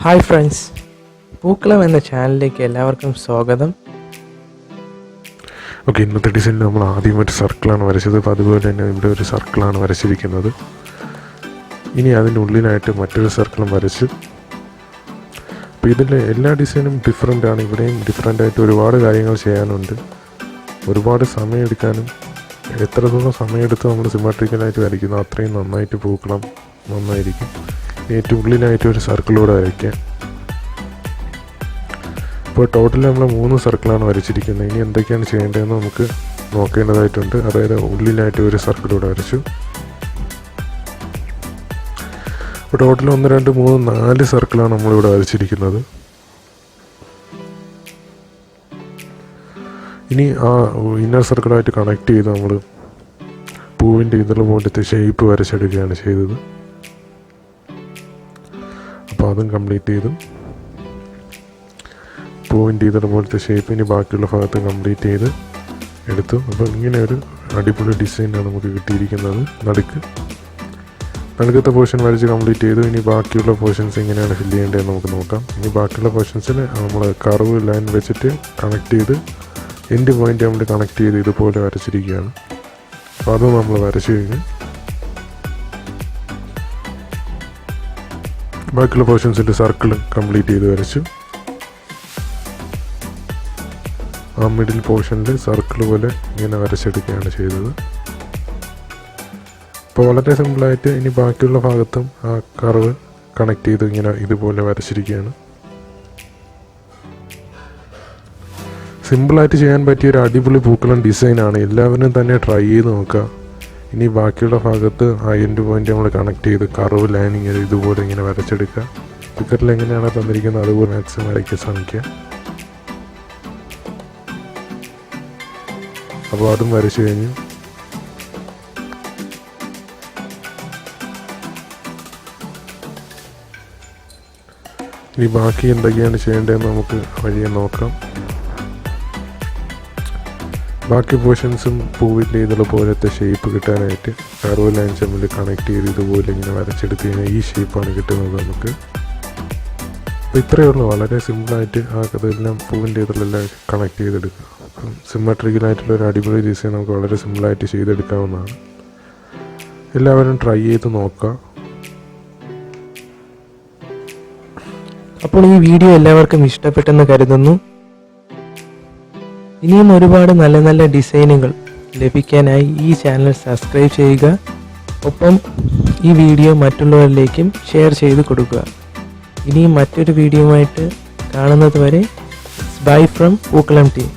Hi friends, പൂക്കളം എന്ന ചാനലിലേക്ക് എല്ലാവർക്കും സ്വാഗതം. ഓക്കെ, ഇന്നത്തെ ഡിസൈനിൽ നമ്മൾ ആദ്യം ഒരു സർക്കിളാണ് വരച്ചത്. അപ്പോൾ അതുപോലെ തന്നെ ഇവിടെ ഒരു സർക്കിളാണ് വരച്ചിരിക്കുന്നത്. ഇനി അതിൻ്റെ ഉള്ളിലായിട്ട് മറ്റൊരു സർക്കിളും വരച്ചു. അപ്പോൾ ഇതിൽ എല്ലാ ഡിസൈനും ഡിഫറെൻ്റ് ആണ്. ഇവിടെയും ഡിഫറെൻ്റായിട്ട് ഒരുപാട് കാര്യങ്ങൾ ചെയ്യാനുണ്ട്. ഒരുപാട് സമയമെടുക്കാനും എത്രത്തോളം സമയമെടുത്ത് നമ്മൾ സിമെട്രിക്കലായിട്ട് വരയ്ക്കുന്നു അത്രയും നന്നായിട്ട് പൂക്കളം നന്നായിരിക്കും. ഏറ്റവും ഉള്ളിലായിട്ട് ഒരു സർക്കിളൂടെ വരയ്ക്കാം. ഇപ്പോൾ ടോട്ടൽ നമ്മൾ 3 സർക്കിളാണ് വരച്ചിരിക്കുന്നത്. ഇനി എന്തൊക്കെയാണ് ചെയ്യേണ്ടതെന്ന് നമുക്ക് നോക്കേണ്ടതായിട്ടുണ്ട്. അതായത് ഉള്ളിലായിട്ട് ഒരു സർക്കിളൂടെ വരച്ചു. ഇപ്പോൾ ടോട്ടൽ 1, 2, 3, 4 സർക്കിളാണ് നമ്മളിവിടെ വരച്ചിരിക്കുന്നത്. ഇനി ആ ഇന്നർ സർക്കിളായിട്ട് കണക്ട് ചെയ്ത് നമ്മൾ പൂവിൻ്റെ പോലത്തെ ഷേപ്പ് വരച്ചെടുക്കുകയാണ് ചെയ്തത്. അപ്പോൾ അതും കംപ്ലീറ്റ് ചെയ്തു. പൂവിൻ്റെ പോലത്തെ ഷേപ്പ് ഇനി ബാക്കിയുള്ള ഭാഗത്ത് കംപ്ലീറ്റ് ചെയ്ത് എടുത്തു. അപ്പോൾ ഇങ്ങനെ ഒരു അടിപൊളി ഡിസൈനാണ് നമുക്ക് കിട്ടിയിരിക്കുന്നത്. നടുക്കത്തെ പോർഷൻ വരച്ച് കംപ്ലീറ്റ് ചെയ്തു. ഇനി ബാക്കിയുള്ള പോർഷൻസ് എങ്ങനെയാണ് ഫില്ല് ചെയ്യേണ്ടതെന്ന് നമുക്ക് നോക്കാം. ഇനി ബാക്കിയുള്ള പോർഷൻസിൽ നമ്മൾ കർവ് ലൈൻ വെച്ചിട്ട് കണക്ട് ചെയ്ത് എൻഡ് പോയിൻ്റ് നമ്മൾ കണക്ട് ചെയ്ത് ഇതുപോലെ വരച്ചിരിക്കുകയാണ്. അപ്പോൾ അത് നമ്മൾ വരച്ചു കഴിഞ്ഞ് ബാക്കിയുള്ള പോർഷൻസിൻ്റെ സർക്കിൾ കംപ്ലീറ്റ് ചെയ്ത് വരച്ചു. ആ മിഡിൽ പോർഷനിൽ സർക്കിൾ പോലെ ഇങ്ങനെ വരച്ചെടുക്കുകയാണ് ചെയ്തത്. അപ്പോൾ വളരെ സിമ്പിളായിട്ട് ഇനി ബാക്കിയുള്ള ഭാഗത്തും ആ കർവ് കണക്ട് ചെയ്ത് ഇങ്ങനെ ഇതുപോലെ വരച്ചിരിക്കുകയാണ്. സിമ്പിളായിട്ട് ചെയ്യാൻ പറ്റിയ ഒരു അടിപൊളി പൂക്കളം ഡിസൈനാണ്. എല്ലാവരും തന്നെ ട്രൈ ചെയ്ത് നോക്കുക. ഇനി ബാക്കിയുള്ള ഭാഗത്ത് ആ എൻഡ് പോയിൻ്റ് നമ്മൾ കണക്ട് ചെയ്ത് കർവ് ലൈനിങ് ഇതുപോലെ ഇങ്ങനെ വരച്ചെടുക്കുക. സ്റ്റിക്കറിൽ എങ്ങനെയാണ് തന്നിരിക്കുന്നത് അതുപോലെ മാക്സിമം വരയ്ക്കാൻ ശ്രമിക്കുക. അപ്പോൾ അതും വരച്ചു കഴിഞ്ഞു. ഇനി ബാക്കി എന്തൊക്കെയാണ് ചെയ്യേണ്ടതെന്ന് നമുക്ക് വഴിയെ നോക്കാം. ബാക്കി പോർഷൻസും പൂവിൻ്റെ പോലത്തെ ഷേപ്പ് കിട്ടാനായിട്ട് കർവ് ലൈൻ തമ്മിൽ കണക്ട് ചെയ്ത് ഇതുപോലെ ഇങ്ങനെ വരച്ചെടുത്ത് കഴിഞ്ഞാൽ ഈ ഷേപ്പാണ് കിട്ടുന്നത് നമുക്ക്. അപ്പോൾ ഇത്രയേ ഉള്ളൂ. വളരെ സിമ്പിളായിട്ട് ആ കഥയെല്ലാം പൂവിൻ്റെ ഇതിലെല്ലാം കണക്ട് ചെയ്തെടുക്കുക. സിമെട്രിക്കലായിട്ടുള്ള ഒരു അടിപൊളി ഡിസൈൻ നമുക്ക് വളരെ സിമ്പിളായിട്ട് ചെയ്തെടുക്കാവുന്നതാണ്. എല്ലാവരും ട്രൈ ചെയ്ത് നോക്കുക. അപ്പോൾ ഈ വീഡിയോ എല്ലാവർക്കും ഇഷ്ടപ്പെട്ടെന്ന് കരുതുന്നു. ഇനിയും ഒരുപാട് നല്ല നല്ല ഡിസൈനുകൾ ലഭിക്കാനായി ഈ ചാനൽ സബ്സ്ക്രൈബ് ചെയ്യുക. ഒപ്പം ഈ വീഡിയോ മറ്റുള്ളവരിലേക്കും ഷെയർ ചെയ്ത് കൊടുക്കുക. ഇനിയും മറ്റൊരു വീഡിയോയുമായിട്ട് കാണുന്നത് വരെ ബൈ ഫ്രം പൂക്കളം ടീം.